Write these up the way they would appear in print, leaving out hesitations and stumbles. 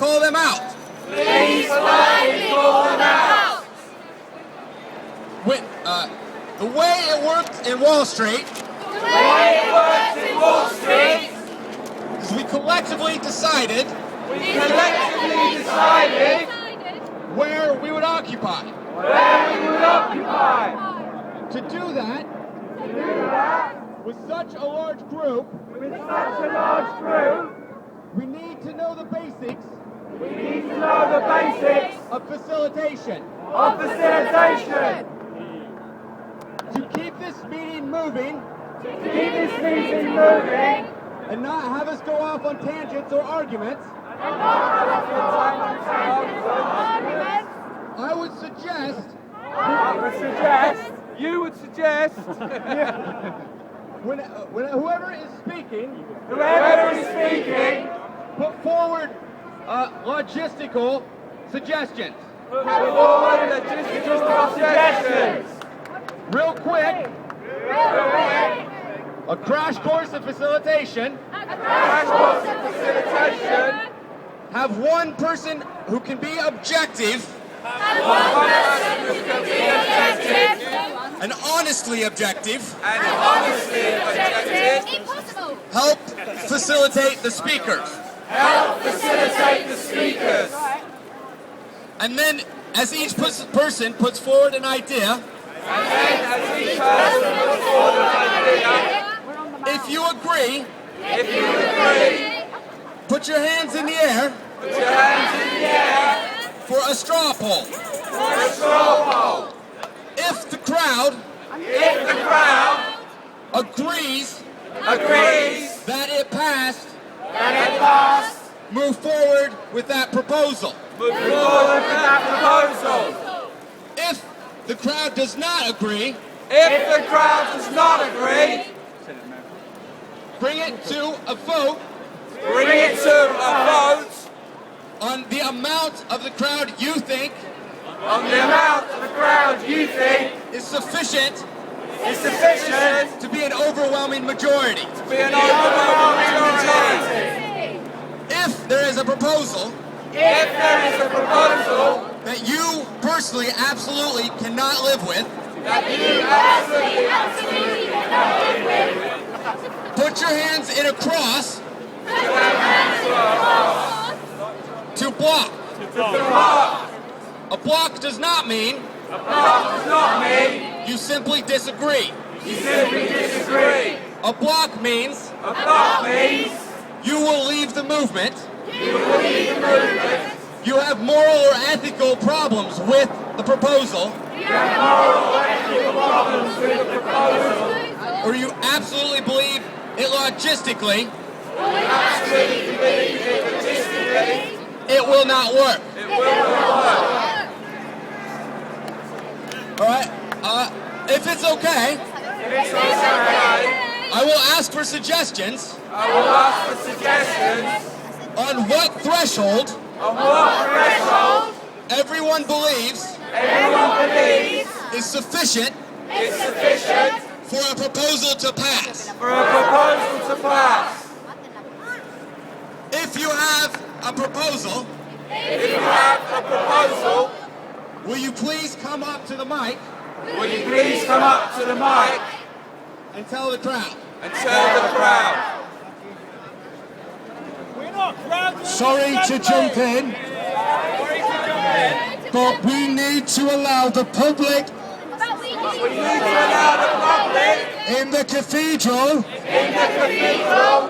call them out. Please politely call them out. The way it worked in Wall Street is we collectively decided where we would occupy. To do that, with such a large group, we need to know the basics of facilitation. To keep this meeting moving and not have us go off on tangents or arguments, I would suggest whoever is speaking, put forward logistical suggestions. Real quick, a crash course of facilitation. Have one person who can be objective. And honestly objective. Impossible. Help facilitate the speakers. And then, as each person puts forward an idea, if you agree, put your hands in the air for a straw poll. If the crowd agrees that it passed, move forward with that proposal. If the crowd does not agree, bring it to a vote on the amount of the crowd you think is sufficient to be an overwhelming majority. If there is a proposal that you personally absolutely cannot live with, put your hands in a cross to block. A block does not mean you simply disagree. A block means you will leave the movement. You have moral or ethical problems with the proposal. Or you absolutely believe it logistically. It will not work. All right. If it's okay, I will ask for suggestions on what threshold everyone believes is sufficient for a proposal to pass. If you have a proposal, will you please come up to the mic and tell the crowd? Sorry to jump in, but we need to allow the public in the cathedral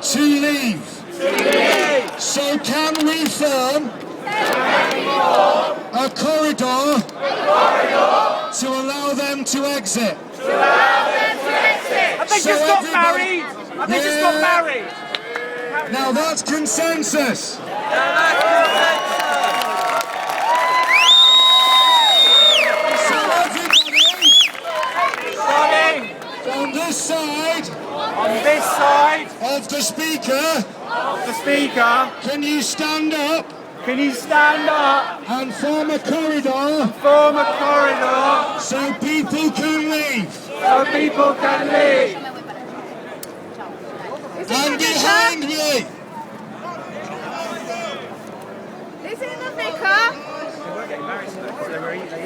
to leave. So can we form a corridor to allow them to exit? Have they just got married? Now that's consensus. So everybody on this side of the speaker, can you stand up? And form a corridor so people can leave. And behind me, So we're